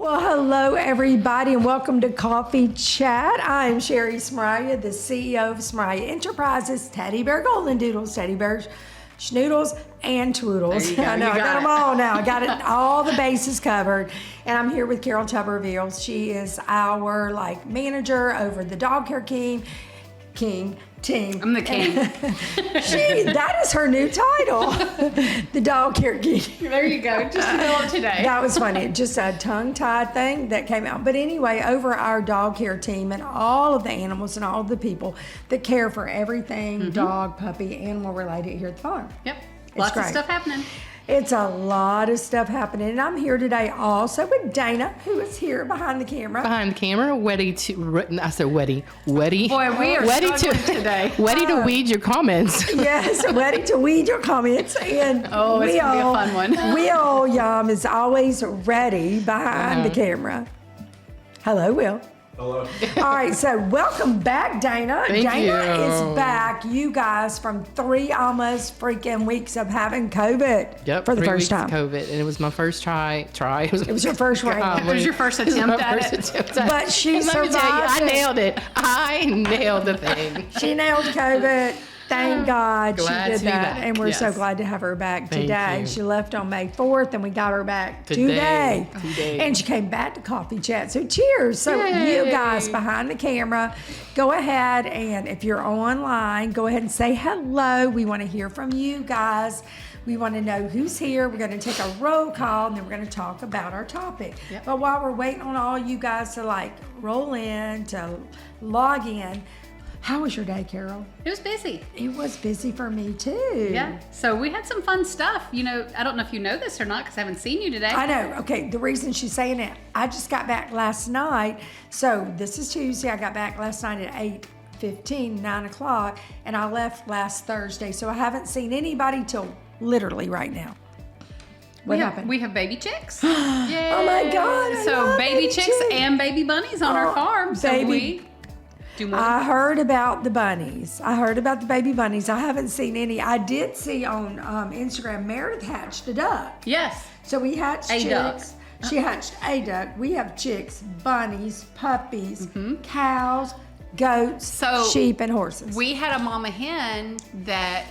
Well, hello, everybody, and welcome to Coffee Chat. I'm Sherry Smeraglia, the CEO of Smeraglia Enterprises, Teddy Bear Goldendoodles, Teddy Bears, Schnoodles, and Twoodles. I know, I got them all now. I got it, all the bases covered. And I'm here with Carol Tuberville. She is our manager over the dog care team. I'm the king. That is her new title, the dog care king. There you go. Just a little today. That was funny. Just a tongue-tied thing that came out. But anyway, over our dog care team and all of the animals and all of the people that care for everything dog, puppy, animal related here at the farm. Yep. Lots of stuff happening. It's a lot of stuff happening. And I'm here today also with Dana, who is here behind the camera. Boy, we are ready today. Ready to weed your comments. Yes, ready to weed your comments. And it's going to be a fun one. Will Yum is always ready behind the camera. Hello, Will. Hello. All right, so welcome back, Dana. Thank Dana you. is back, you guys, from 3 almost freaking weeks of having COVID. Yep, for the 3 first weeks time. COVID, and it was my first try. It was your first one. It was your first attempt at it. But she And let me tell you, survived I it. nailed it. I nailed the thing. She nailed COVID. Thank God Glad she did to be that. back. And we're so Yes. glad to have her back Thank today. you. She left on May 4th and we got her back Today. And she came back to Coffee Chat. So cheers. So Yay. you guys behind the camera, go ahead and if you're online, go ahead and say hello. We want to hear from you guys. We want to know who's here. We're going to take a roll call and then we're going to talk about our topic. Yep. But while we're waiting on all you guys to roll in, to log in, how was your day, Carol? It was busy. It was busy for me too. Yeah. So we had some fun stuff. You know, I don't know if you know this or not because I haven't seen you today. I know. Okay, the reason she's saying it, I just got back last night. So this is Tuesday. I got back last night at 8:15, 9 o'clock, and I left last Thursday. So I haven't seen anybody till literally right now. What happened? We have baby chicks. Yay. Oh my God, I So love baby baby chicks chicks. and baby bunnies on our farm. So baby. we do more. I heard about the bunnies. I heard about the baby bunnies. I haven't seen any. I did see on Instagram Meredith hatched a duck. Yes. So we hatched A chicks. duck. She hatched a duck. We have chicks, bunnies, puppies, cows, goats, So sheep, and horses. We had a mama hen that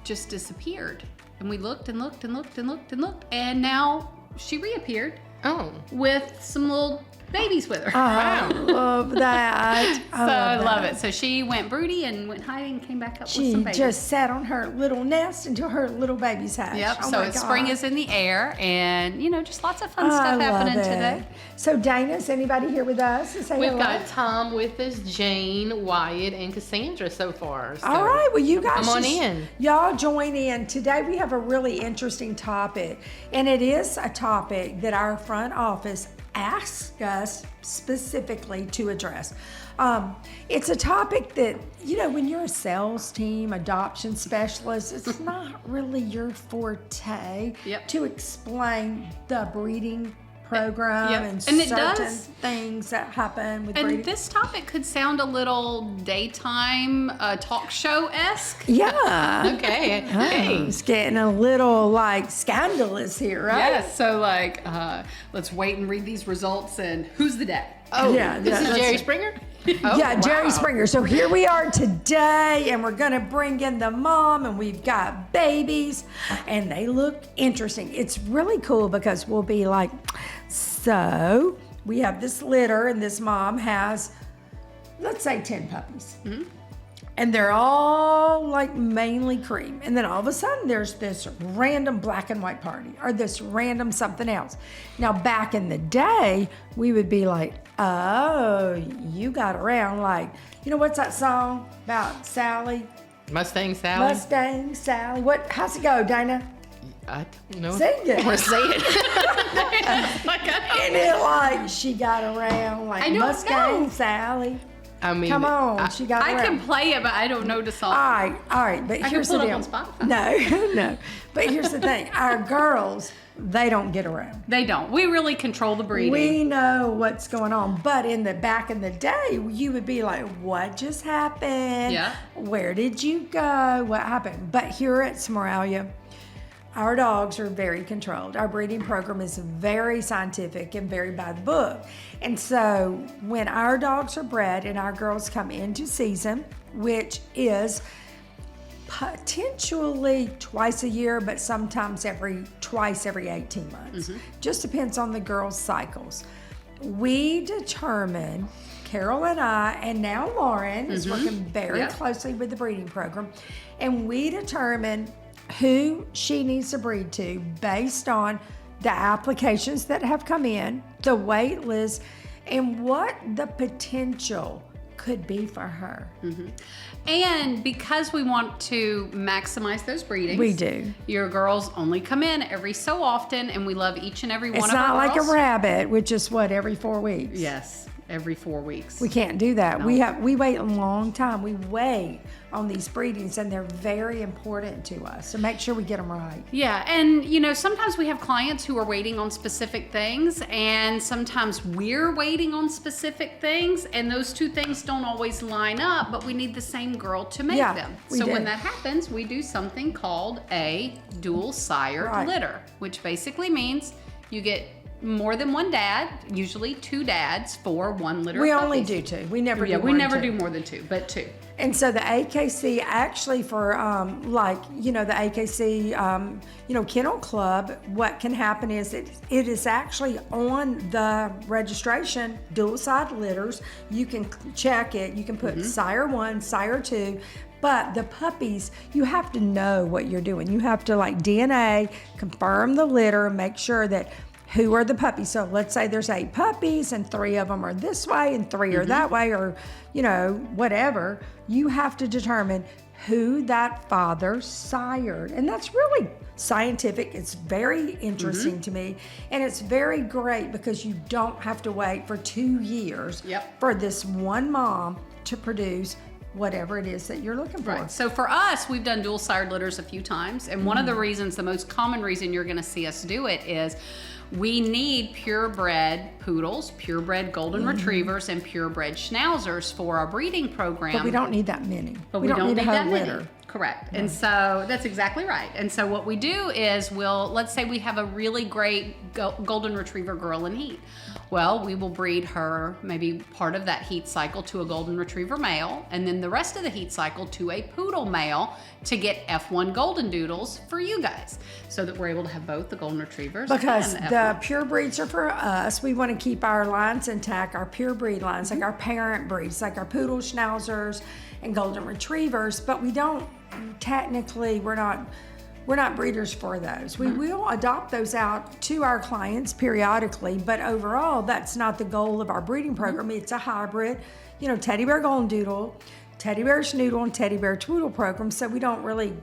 just disappeared. And we looked and looked and looked and looked and looked. And now she reappeared Oh. with some little babies with her. I love that. I love it. So she went broody and went hiding and came back up with She some babies. just sat on her little nest until her little babies hatched. Yep. Oh So my it's God. spring is in the air, and just lots of fun I stuff happening love it. today. So Dana, is anybody here with us to say We've hello? got Tom with us, Jane, Wyatt, and Cassandra so far. So All right, well, you guys come on just- in. Y'all join in. Today we have a really interesting topic, and it is a topic that our front office asked us specifically to address. It's a topic that, when you're a sales team, adoption specialist, it's not really your forte Yep. to explain the breeding program Yep. and And it certain does. things that happen with And breeding. this topic could sound a little daytime talk show-esque. Yeah. Okay. Oh, Hey. it's getting a little scandalous here, right? Yes. So let's wait and read these results and who's the dad? Oh, Yeah, this is that's Jerry it. Springer? Yeah, Jerry wow. Springer. So here we are today, and we're gonna bring in the mom, and we've got babies, and they look interesting. It's really cool because we'll be like, so we have this litter, and this mom has, let's say, 10 puppies. And they're all mainly cream. And then all of a sudden there's this random black and white party or this random something else. Now back in the day, we would be like, oh, you got around what's that song about Sally? Mustang Sally? Mustang Sally. How's it go, Dana? I don't know. Sing it. I want to say it. Isn't it she got around I don't Mustang know. Sally? I mean, Come on, she got I around. can play it, but I don't know the song. All right, but I here's can the pull deal. it up on Spotify. No. But here's the thing: our girls, they don't get around. They don't. We really control the breeding. We know what's going on, but back in the day, you would be like, "What just happened? Yeah. Where did you go? What happened?" But here at Smeraglia, our dogs are very controlled. Our breeding program is very scientific and very by the book. And so when our dogs are bred and our girls come into season, which is potentially twice a year, but sometimes twice every 18 months. Just depends on the girls' cycles. We determine, Carol and I, and now Lauren is working very closely with the breeding program, and we determine who she needs to breed to based on the applications that have come in, the wait list, and what the potential could be for her. And because we want to maximize those breedings, We do. Your girls only come in every so often, and we love each and every one It's of our not like girls. a rabbit, which is every 4 weeks. Yes, every 4 weeks. We can't do that. No. We wait a long time. We wait on these breedings, and they're very important to us. So make sure we get them right. Yeah, and sometimes we have clients who are waiting on specific things, and sometimes we're waiting on specific things, and those two things don't always line up, but we need the same girl to make them. we So do. when that happens, we do something called a dual sired Right. litter, which basically means you get more than one dad, usually 2 dads for 1 litter We of only puppies. do 2. We never do we one, never 2. do more than 2, but 2. And so the AKC actually for the AKC Kennel Club, what can happen is it is actually on the registration, dual side litters. You can check it. You can put Sire 1, Sire 2. But the puppies, you have to know what you're doing. You have to DNA, confirm the litter, make sure that who are the puppies. So let's say there's 8 puppies and 3 of them are this way and 3 are that way, or whatever. You have to determine who that father sired. And that's really scientific. It's very interesting to me. And it's very great because you don't have to wait for 2 years for this one mom to produce whatever it is that you're looking for. Right. So for us, we've done dual sired litters a few times. And one of the reasons, the most common reason you're going to see us do it is we need purebred poodles, purebred golden retrievers, and purebred schnauzers for our breeding program. But we don't need that many. But we don't need a whole that litter. many. Correct. And so that's exactly right. And so what we do is let's say we have a really great golden retriever girl in heat. Well, we will breed her maybe part of that heat cycle to a golden retriever male, and then the rest of the heat cycle to a poodle male to get F1 Goldendoodles for you guys, so that we're able to have both the golden retrievers Because and the F1. pure breeds are for us. We want to keep our lines intact, our pure breed lines, like our parent breeds, like our poodle, schnauzers, and golden retrievers. But we don't technically, we're not breeders for those. We will adopt those out to our clients periodically, but overall, that's not the goal of our breeding program. It's a hybrid, teddy bear goldendoodle, teddy bear schnoodle, and teddy bear twoodle program. So we don't really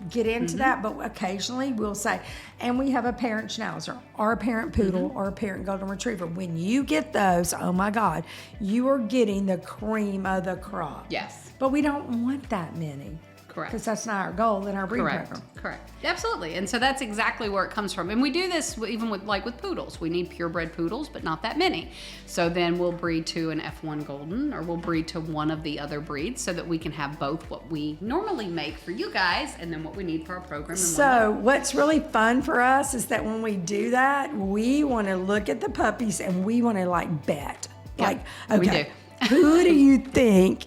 get into that, but occasionally we'll say, and we have a parent schnauzer or a parent poodle or a parent golden retriever. When you get those, oh my God, you are getting the cream of the crop. Yes. But we don't want that many. Correct. Because that's not our goal in our breeding program. Correct. Absolutely. And so that's exactly where it comes from. And we do this even with poodles. We need purebred poodles, but not that many. So then we'll breed to an F1 Golden, or we'll breed to one of the other breeds, so that we can have both what we normally make for you guys and then what we need for our program. So what's really fun for us is that when we do that, we want to look at the puppies and we want to bet. Yep, Okay, we do. who do you think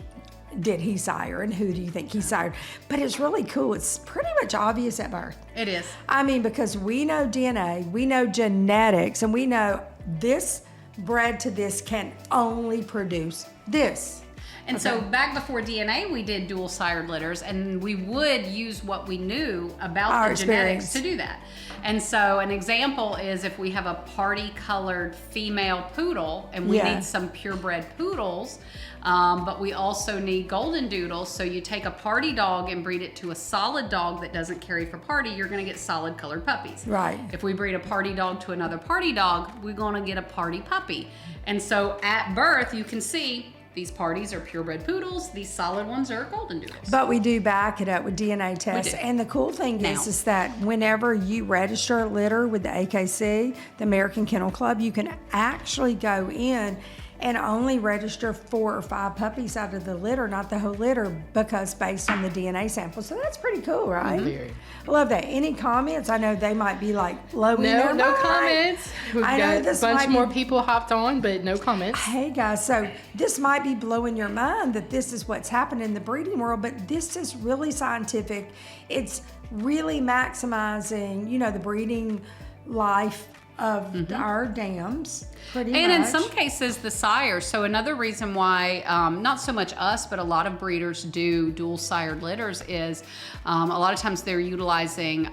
did he sire and who do you think he sired? But it's really cool. It's pretty much obvious at birth. It is. I mean, because we know DNA, we know genetics, and we know this bred to this can only produce this. And so back before DNA, we did dual sired litters, and we would use what we knew about Our the genetics experience. to do that. And so an example is if we have a party colored female poodle and we need some purebred poodles, but we also need golden doodles. So you take a party dog and breed it to a solid dog that doesn't carry for party, you're going to get solid colored puppies. Right. If we breed a party dog to another party dog, we're going to get a party puppy. And so at birth, you can see these parties are purebred poodles. These solid ones are golden doodles. But we do back it up with DNA tests. do. And the cool thing Now. is that whenever you register a litter with the AKC, the American Kennel Club, you can actually go in and only register 4 or 5 puppies out of the litter, not the whole litter, because based on the DNA sample. So that's pretty cool, right? Very. I love that. Any comments? I know they might be like blowing their No mind. comments. We've I know got this a bunch might more be- people hopped on, but no comments. Hey guys, so this might be blowing your mind that this is what's happening in the breeding world, but this is really scientific. It's really maximizing, the breeding life of our dams, pretty much. And in some cases, the sire. So another reason why, not so much us, but a lot of breeders do dual sired litters is a lot of times they're utilizing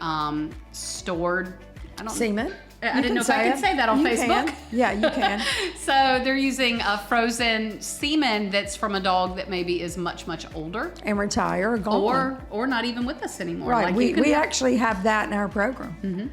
stored semen. I didn't know if I could say that on You Facebook. can. Yeah, you can. So they're using a frozen semen that's from a dog that maybe is much, much older. And retire or go Or not even with us anymore. Right. Like we actually have that in our program. Mm-hmm.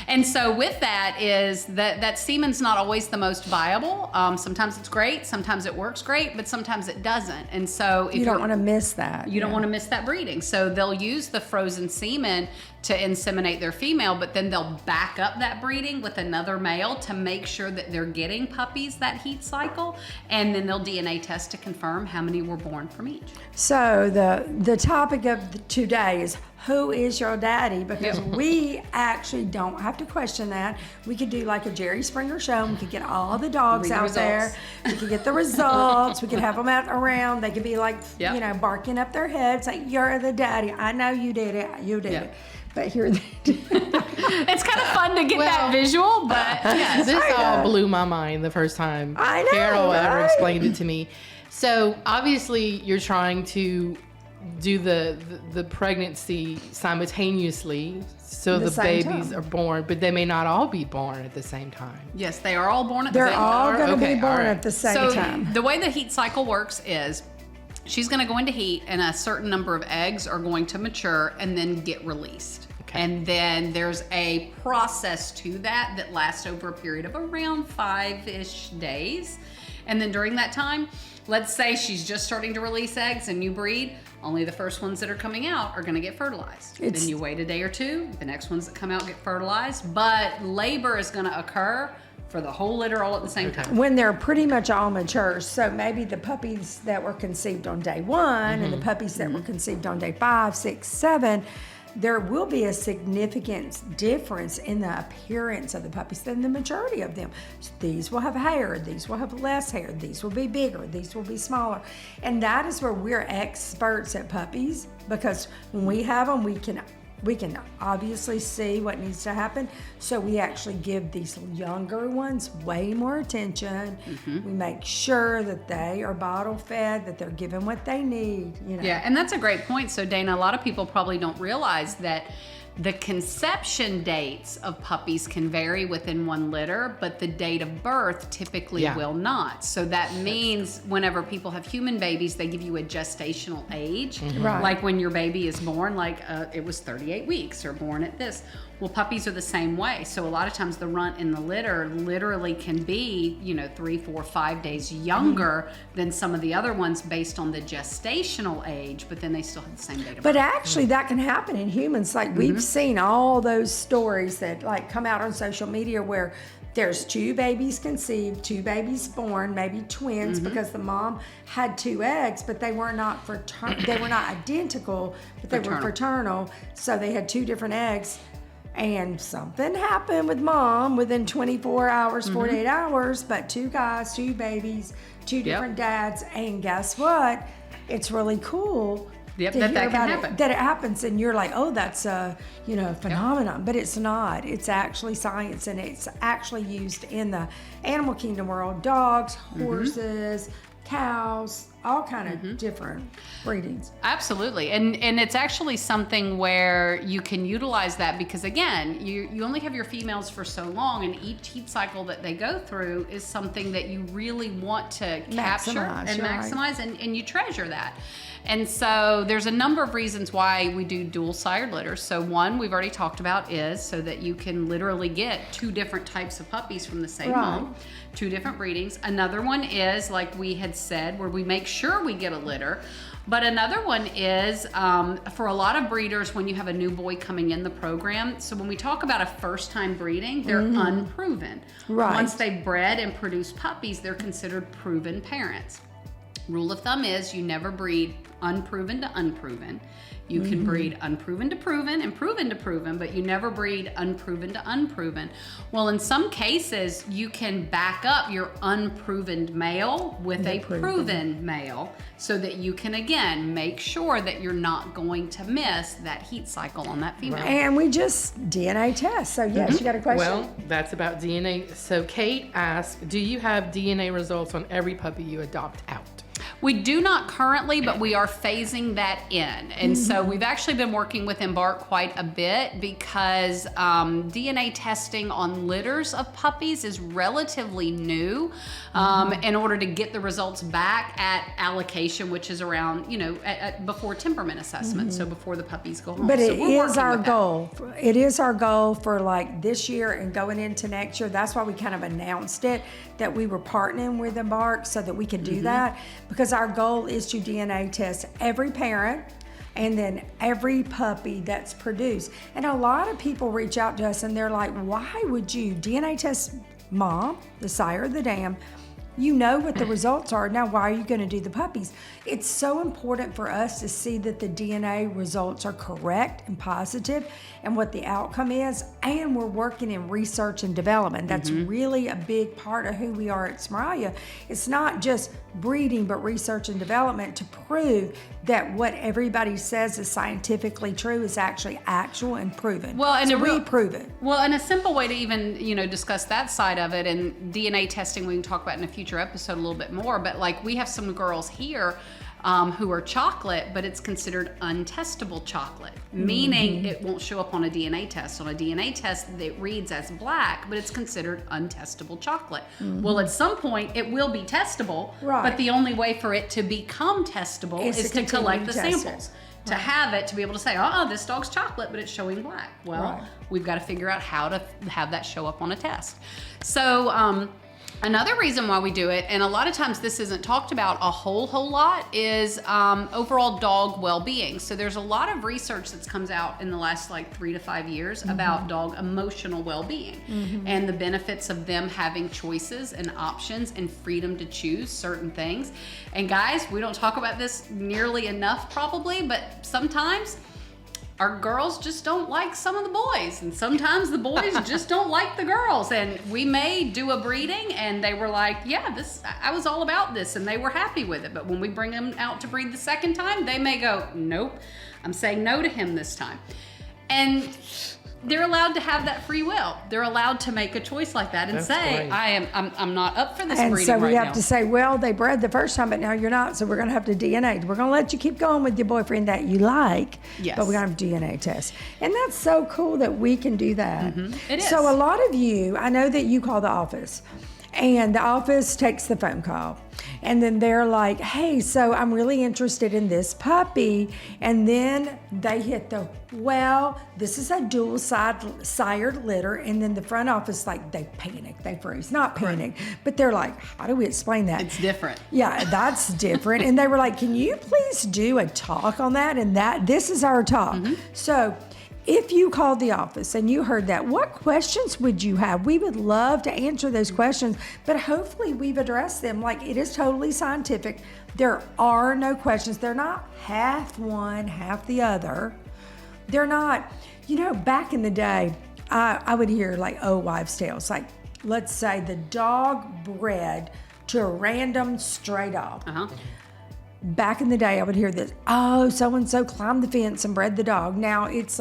And so with that is that semen's not always the most viable. Sometimes it's great, sometimes it works great, but sometimes it doesn't. And so if You don't want to miss that. you don't want to miss that breeding. So they'll use the frozen semen to inseminate their female, but then they'll back up that breeding with another male to make sure that they're getting puppies that heat cycle. And then they'll DNA test to confirm how many were born from each. So the topic of today is, who is your daddy? Because we actually don't have to question that. We could do like a Jerry Springer show, and we could get all the dogs Read the out there. results. We could get the results. We could have them out around. They could be like, Yep. barking up their heads like, you're the daddy. I know you did it. You did Yep. it. But here they do. It's kind of fun to get that visual, but yes. This all blew my mind the first time I know, Carol ever right? explained it to me. So obviously you're trying to do the pregnancy simultaneously, so The the same babies time. are born, but they may not all be born at the same time. Yes, they are all born at the They're same all time. going to Okay, be born all right. at the same So time. the way the heat cycle works is she's going to go into heat and a certain number of eggs are going to mature and then get released. Okay. And then there's a process to that lasts over a period of around 5-ish days. And then during that time, let's say she's just starting to release eggs and you breed, only the first ones that are coming out are going to get fertilized. Then you wait a day or two, the next ones that come out get fertilized, but labor is going to occur for the whole litter all at the same time. When they're pretty much all mature. So maybe the puppies that were conceived on day 1 and the puppies that were conceived on day 5, 6, 7, there will be a significant difference in the appearance of the puppies than the maturity of them. These will have hair, these will have less hair, these will be bigger, these will be smaller. And that is where we're experts at puppies, because when we have them, we can obviously see what needs to happen. So we actually give these younger ones way more attention. We make sure that they are bottle fed, that they're given what they need. Yeah, and that's a great point. So Dana, a lot of people probably don't realize that the conception dates of puppies can vary within one litter, but the date of birth typically will not. So that means whenever people have human babies, they give you a gestational age. Right. Like when your baby is born, like it was 38 weeks or born at this. Well, puppies are the same way. So a lot of times the runt in the litter literally can be, 3, 4, 5 days younger than some of the other ones based on the gestational age, but then they still have the same date of But birth. actually, that can happen in humans. Like we've seen all those stories that like come out on social media where there's 2 babies conceived, 2 babies born, maybe twins, because the mom had 2 eggs, but they were not they were not identical, but they were fraternal. So they had 2 different eggs. And something happened with mom within 24 hours, 48 hours, but 2 guys, 2 babies, 2 different dads. And guess what? It's really cool Yep, to that hear can about happen. it, that it happens. And you're like, oh, that's a, phenomenon. But it's not. It's actually science, and it's actually used in the animal kingdom world. Dogs, horses, cows, all kind of different breedings. Absolutely. And it's actually something where you can utilize that because, again, you only have your females for so long, and each heat cycle that they go through is something that you really want to capture Maximize, and right. maximize, and you treasure that. And so there's a number of reasons why we do dual sired litters. So one we've already talked about is so that you can literally get 2 different types of puppies from the same Right. mom, 2 different breedings. Another one is, like we had had said, where we make sure we get a litter. But another one is for a lot of breeders, when you have a new boy coming in the program, so when we talk about a first time breeding, they're unproven. Right. Once they've bred and produced puppies, they're considered proven parents. Rule of thumb is you never breed unproven to unproven. You can breed unproven to proven and proven to proven, but you never breed unproven to unproven. Well, in some cases, you can back up your unproven male with a proven male so that you can, again, make sure that you're not going to miss that heat cycle on that female. And we just DNA test. So, yes, you got a question? Well, that's about DNA. So Kate asked, do you have DNA results on every puppy you adopt out? We do not currently, but we are phasing that in. And so we've actually been working with Embark quite a bit because DNA testing on litters of puppies is relatively new in order to get the results back at allocation, which is around, before temperament assessment, so before the puppies go home. But So it we're is working our with that. goal. It is our goal for like this year and going into next year. That's why we kind of announced it, that we were partnering with Embark so that we could do that, because our goal is to DNA test every parent and then every puppy that's produced. And a lot of people reach out to us and they're like, why would you DNA test mom, the sire, the dam? You know what the results are. Now, why are you going to do the puppies? It's so important for us to see that the DNA results are correct and positive and what the outcome is. And we're working in research and development. That's really a big part of who we are at Smeraglia. It's not just breeding, but research and development to prove that what everybody says is scientifically true is actually actual and proven. Well, and so a real- we prove it. Well, and a simple way to even, discuss that side of it, and DNA testing we can talk about in a future episode a little bit more, but like we have some girls here who are chocolate, but it's considered untestable chocolate, meaning it won't show up on a DNA test. On a DNA test, it reads as black, but it's considered untestable chocolate. Well, at some point, it will be testable, Right. but the only way for it to become testable Is is to to collect the continue to test samples. it. To have it, to be able to say, this dog's chocolate, but it's showing black. Well, Right. we've got to figure out how to have that show up on a test. So another reason why we do it, and a lot of times this isn't talked about a whole lot, is overall dog well-being. So there's a lot of research that's comes out in the last 3 to 5 years about dog emotional well-being and the benefits of them having choices and options and freedom to choose certain things. And guys, we don't talk about this nearly enough probably, but sometimes our girls just don't like some of the boys, and sometimes the boys just don't like the girls. And we may do a breeding and they were like, I was all about this, and they were happy with it. But when we bring them out to breed the second time, they may go, nope, I'm saying no to him this time. And they're allowed to have that free will. They're allowed to make a choice like that and That's say, great. I'm not up for this And breeding so we right have now. to say, well, they bred the first time, but now you're not. So we're going to have to DNA. We're going to let you keep going with your boyfriend that you like, Yes. but we're going to have DNA tests. And that's so cool that we can do that. It is. So a lot of you, I know that you call the office, and the office takes the phone call. And then they're like, hey, so I'm really interested in this puppy. And then they hit this is a dual sired litter. And then the front office, they panic, they freeze. Not panic, but they're like, how do we explain that? It's different. Yeah, that's different. And they were like, can you please do a talk on that? And this is our talk. So if you called the office and you heard that, what questions would you have? We would love to answer those questions, but hopefully we've addressed them. It is totally scientific. There are no questions. They're not half one, half the other. They're not, back in the day, I would hear old wives' tales. Let's say the dog bred to a random stray dog. Back in the day, I would hear this, so-and-so climbed the fence and bred the dog. Now it's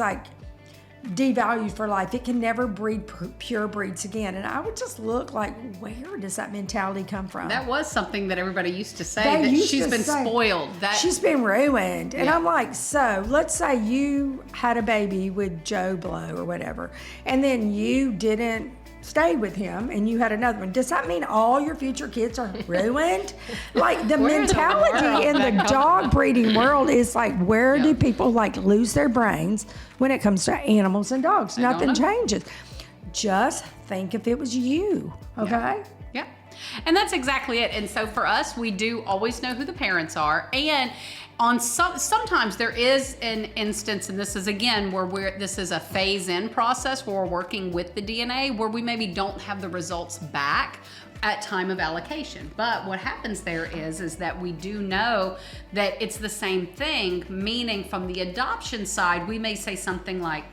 devalued for life. It can never breed pure breeds again. And I would just look where does that mentality come from? That was something that everybody used to say, They that used she's to been say, spoiled. That she's been ruined. And Yeah. I'm like, so let's say you had a baby with Joe Blow or whatever, and then you didn't stay with him and you had another one. Does that mean all your future kids are ruined? The Where in the mentality world in did that the come dog from? breeding world is where do Yeah. people lose their brains when it comes to animals and dogs? I don't Nothing know. changes. Just think if it was you, okay? Yeah. And that's exactly it. And so for us, we do always know who the parents are. And on sometimes there is an instance, and this is again where this is a phase-in process where we're working with the DNA, where we maybe don't have the results back at time of allocation. But what happens there is that we do know that it's the same thing, meaning from the adoption side, we may say something like,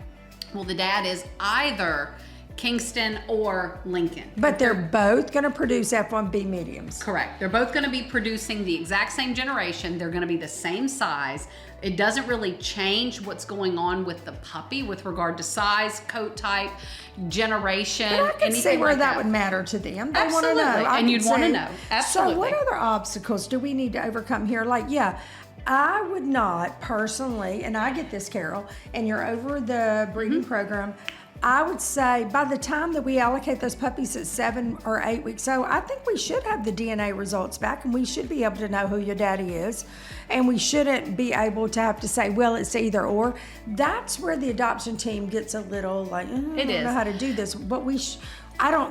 well, the dad is either Kingston or Lincoln. But they're both going to produce F1B mediums. Correct. They're both going to be producing the exact same generation. They're going to be the same size. It doesn't really change what's going on with the puppy with regard to size, coat type, generation, But I can anything see where like that would matter to them. They want to Absolutely. know. And you'd want to know. Absolutely. So what other obstacles do we need to overcome here? Like, yeah, I would not personally, and I get this, Carol, and you're over the breeding program, I would say by the time that we allocate those puppies at 7 or 8 weeks old, I think we should have the DNA results back, and we should be able to know who your daddy is. And we shouldn't be able to have to say, well, it's either or. That's where the adoption team gets a little like, I don't know how to do this. But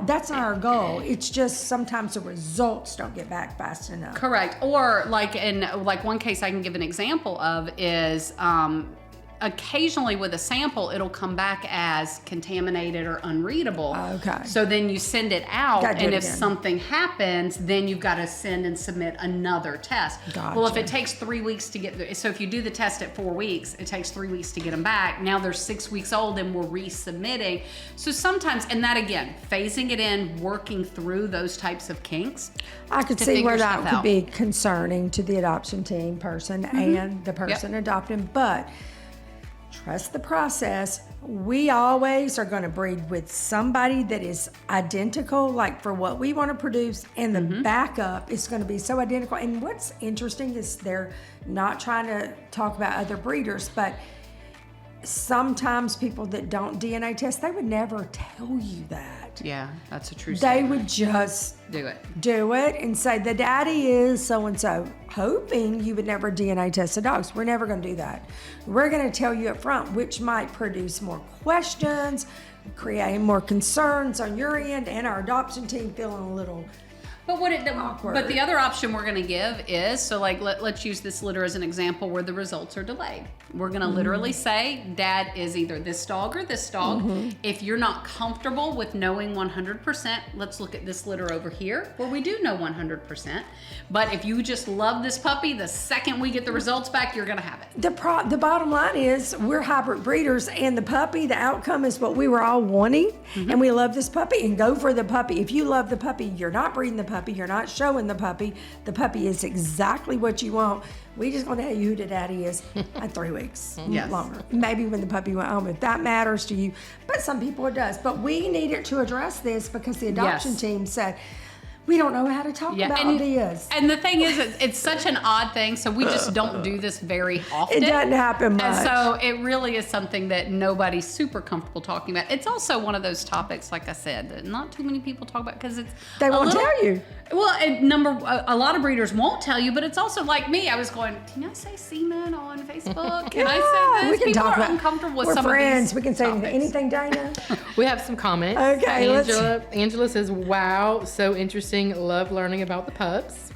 that's not our goal. It's just sometimes the results don't get back fast enough. Correct. Or like in one case I can give an example of is occasionally with a sample, it'll come back as contaminated or unreadable. Okay. So then you send it out, and if again. something happens, then you've got to send and submit another test. Well, if Gotcha. it takes 3 weeks to get, so if you do the test at 4 weeks, it takes 3 weeks to get them back. Now they're 6 weeks old and we're resubmitting. So sometimes, and that again, phasing it in, working through those types of kinks. I could to see where figure that stuff could out. be concerning to the adoption team person and the person adopting, but trust the process. We always are going to breed with somebody that is identical, like for what we want to produce, and the backup is going to be so identical. And what's interesting is they're not trying to talk about other breeders, but sometimes people that don't DNA test, they would never tell you that. Yeah, that's a true They statement. would just do it. And say the daddy is so and so, hoping you would never DNA test the dogs. We're never going to do that. We're going to tell you up front, which might produce more questions, create more concerns on your end, and our adoption team feeling a little awkward. But the other option we're going to give is, so like let's use this litter as an example where the results are delayed. We're going to literally say dad is either this dog or this dog. If you're not comfortable with knowing 100%, let's look at this litter over here where we do know 100%. But if you just love this puppy, the second we get the results back, you're going to have it. The bottom line is we're hybrid breeders, and the puppy, the outcome is what we were all wanting, and we love this puppy, and go for the puppy. If you love the puppy, you're not breeding the puppy, you're not showing the puppy. The puppy is exactly what you want. We just going to tell you who the daddy is at 3 weeks longer. Maybe when the puppy went home, if that matters to you. But some people it does. But we needed to address this because the adoption team said, we don't know how to talk about ideas. And the thing is, it's such an odd thing, so we just don't do this very often. It doesn't happen much. And so it really is something that nobody's super comfortable talking about. It's also one of those topics, like I said, that not too many people talk about because it's They won't tell you. Well, a lot of breeders won't tell you, but it's also like me. I was going, can I say semen on Facebook? Can I say this? We can People talk are about uncomfortable with we're some friends. of these We can say topics. anything, Dana. We have some comments. Okay, Angela says, wow, so interesting. Love learning about the pups.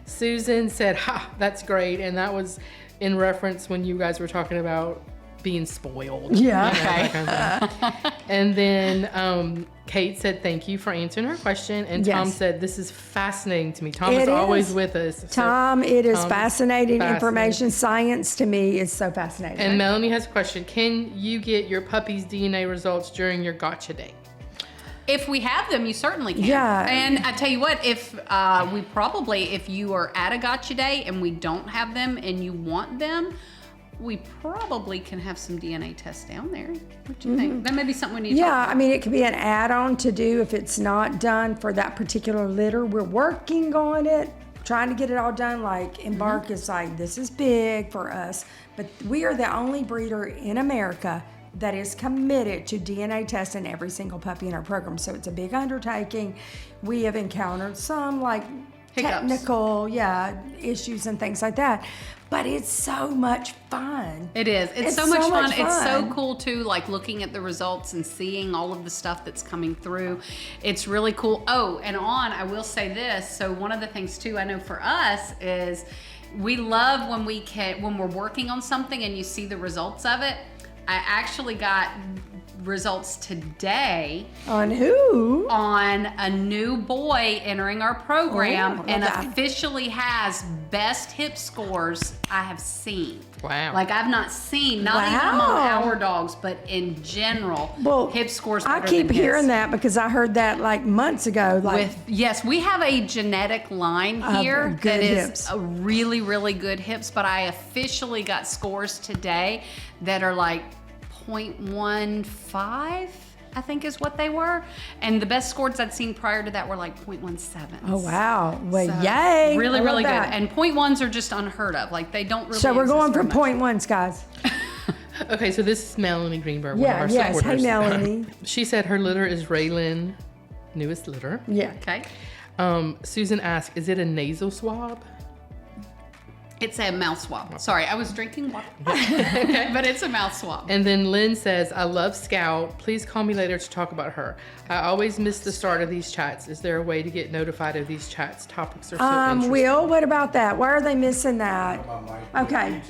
Susan said, ha, that's great. And that was in reference when you guys were talking about being spoiled. Yeah. That kind of thing. And then Kate said, thank you for answering her question. And Tom Yes. said, this is fascinating to me. Tom It is always is. with us. So- Tom, it is Tom, fascinating information. fascinating. Science to me is so fascinating. And Melanie has a question. Can you get your puppy's DNA results during your gotcha day? If we have them, you certainly can. Yeah. And I tell you what, if you are at a gotcha day and we don't have them and you want them, we probably can have some DNA tests down there. What do you think? That may be something we need to talk yeah, about. I mean, it could be an add-on to do if it's not done for that particular litter. We're working on it, trying to get it all done. Like Embark is like, this is big for us, but we are the only breeder in America that is committed to DNA testing every single puppy in our program. So it's a big undertaking. We have encountered some like technical, issues and things like that. But it's so much fun. It is. It's so much fun. It's so cool too, like looking at the results and seeing all of the stuff that's coming through. It's really cool. Oh, and I will say this. So one of the things too, I know for us is we love when we're working on something and you see the results of it. I actually got results today. On who? On a new boy entering our program and that. officially has best hip scores I have seen. Wow. Like I've not seen, not even among our dogs, but in general, hip scores better I keep than hearing his. that because I heard that like months ago. Yes, we have a genetic line here that is a really, really good hips, but I officially got scores today that are like 0.15, I think is what they were. And the best scores I'd seen prior to that were like 0.17. Oh, wow. Well, So, yay. Really, really good. That. And 0.1s are just unheard of. Like they don't really So we're going for exist very much. 0.1s, guys. Okay, so this is Melanie Greenberg, one of our supporters. Hey, Melanie. She said her litter is Raylan, newest litter. Yeah. Okay. Susan asked, is it a nasal swab? It's a mouth swab. Sorry, I was drinking water. But it's a mouth swab. And then Lynn says, I love Scout. Please call me later to talk about her. I always miss the start of these chats. Is there a way to get notified of these chats? Topics are so interesting. Will, what about that? Why are they missing that? Okay.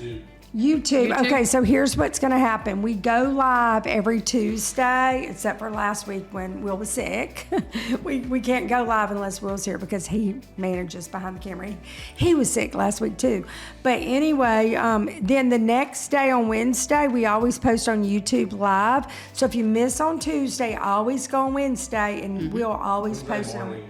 YouTube. Okay, so here's what's going to happen. We go live every Tuesday, except for last week when Will was sick. we can't go live unless Will's here because he manages behind the camera. He was sick last week too. But anyway, then the next day on Wednesday, we always post on YouTube live. So if you miss on Tuesday, always go on Wednesday, and we'll always post it on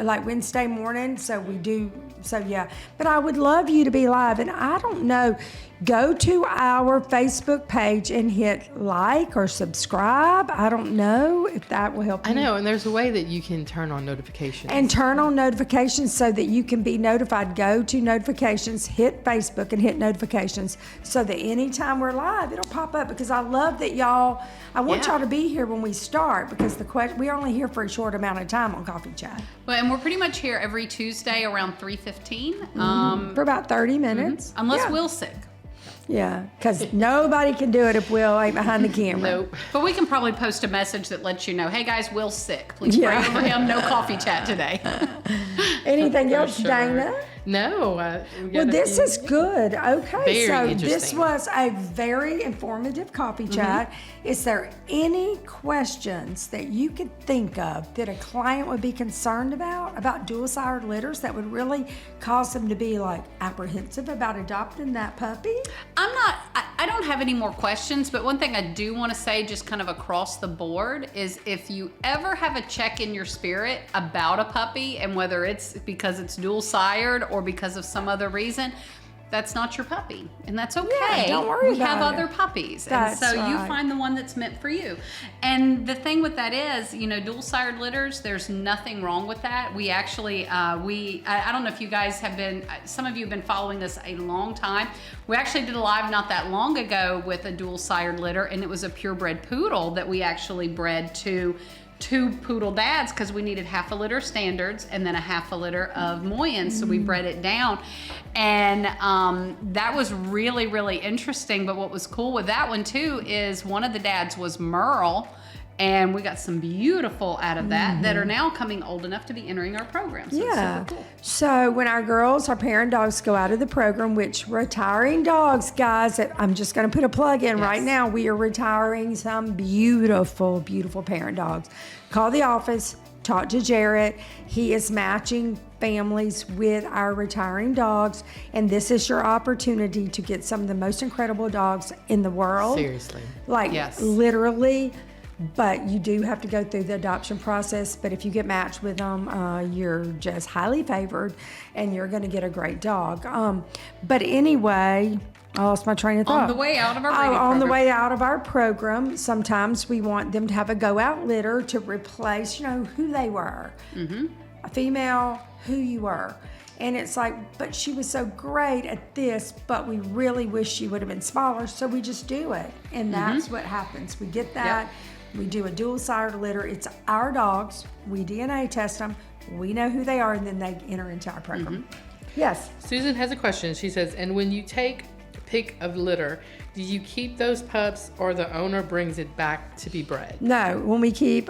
like Wednesday morning. So we do. So yeah, but I would love you to be live, and I don't know, go to our Facebook page and hit like or subscribe. I don't know if that will help you. I know, and there's a way that you can turn on notifications. And turn on notifications so that you can be notified. Go to notifications, hit Facebook and hit notifications so that anytime we're live, it'll pop up, because I love that I want y'all to be here when we start, because we're only here for a short amount of time on Coffee Chat. Well, and we're pretty much here every Tuesday around 3:15. For about 30 minutes. Unless Will's sick. Yeah, because nobody can do it if Will ain't behind the camera. Nope. But we can probably post a message that lets you know, hey guys, Will's sick. Please pray over him. No coffee chat today. Anything else, sure. Dana? No. Well, this is good. Okay, Very so this interesting. was a very informative coffee chat. Is there any questions that you could think of that a client would be concerned about dual-sired litters, that would really cause them to be like apprehensive about adopting that puppy? I don't have any more questions, but one thing I do want to say just kind of across the board is if you ever have a check in your spirit about a puppy, and whether it's because it's dual-sired or because of some other reason, that's not your puppy, and that's okay. Yeah, don't worry we have about it. other puppies, That's and so you right. find the one that's meant for you. And the thing with that is, dual-sired litters, there's nothing wrong with that. We actually, I don't know if you guys have been, some of you have been following this a long time. We actually did a live not that long ago with a dual-sired litter, and it was a purebred poodle that we actually bred to 2 poodle dads, because we needed half a litter standards and then a half a litter of Moyens, so we bred it down. And that was really, really interesting. But what was cool with that one too is one of the dads was Merle, and we got some beautiful out of that that are now coming old enough to be entering our program. So Yeah. it's super cool. So when our parent dogs go out of the program, which retiring dogs, guys, I'm just going to put a plug in right now. We are retiring some beautiful, beautiful parent dogs. Call the office, talk to Jarrett. He is matching families with our retiring dogs, and this is your opportunity to get some of the most incredible dogs in the world. Seriously. Like Yes. literally. But you do have to go through the adoption process. But if you get matched with them, you're just highly favored, and you're going to get a great dog. But anyway, I lost my train of thought. On the way out of our breeding on the program. way out of our program, sometimes we want them to have a go-out litter to replace, who they were. A female, who you were. And it's like, but she was so great at this, but we really wish she would have been smaller, so we just do it. And that's what happens. We get that. We do a dual-sired litter. It's our dogs. We DNA test them. we know who they are, and then they enter into our program. Yes. Susan has a question. She says, and when you take pick of litter, do you keep those pups or the owner brings it back to be bred? No, when we keep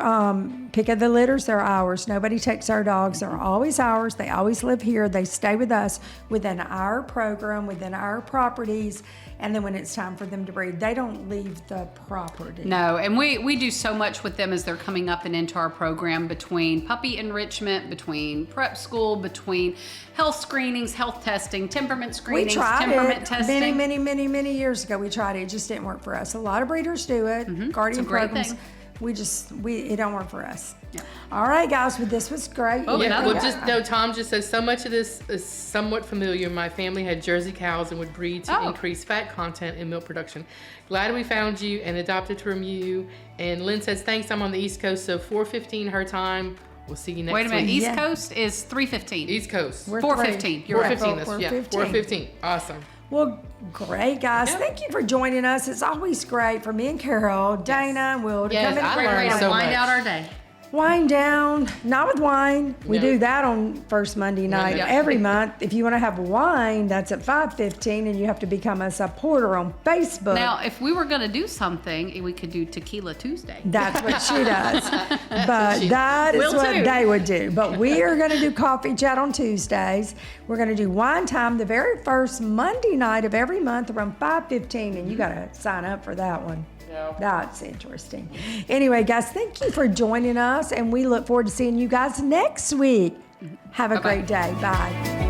pick of the litters, they're ours. Nobody takes our dogs. They're always ours. They always live here. They stay with us within our program, within our properties. And then when it's time for them to breed, they don't leave the property. No, and we do so much with them as they're coming up and into our program, between puppy enrichment, between prep school, between health screenings, health testing, temperament screenings, We tried temperament it testing. many years ago. We tried it. It just didn't work for us. A lot of breeders do it. Guardian It's a great programs. thing. It don't work for us. Yeah. All right, guys. Well, this was great. Oh, Yeah, another well, one. just no. Tom just says so much of this is somewhat familiar. My family had Jersey cows and would breed to Oh. increase fat content in milk production. Glad we found you and adopted from you. And Lynn says thanks. I'm on the East Coast, so 4:15 her time. We'll see you next Wait a minute. week. East Yeah. Coast is 3:15. East Coast. We're 4:15. You're right. 4:15. That's 4:15. 4:15. Awesome. Well, great, guys. Yep. Thank you for joining us. It's always great for me and Carol, Dana, and Will to Yes, come in I and Great way learned to so wind much. out our day. wind down. Not with wine. We No. do that on first Monday night Yeah. every month. If you want to have wine, that's at 5:15, and you have to become a supporter on Facebook. Now, if we were going to do something, we could do Tequila Tuesday. That's what she does. But that is Will what too. they would do. But we are going to do coffee chat on Tuesdays. We're going to do wine time the very first Monday night of every month around 5:15, and you got to sign up for that one. Yeah. That's interesting. Anyway, guys, thank you for joining us, and we look forward to seeing you guys next week. Have a Bye-bye. great day. Bye.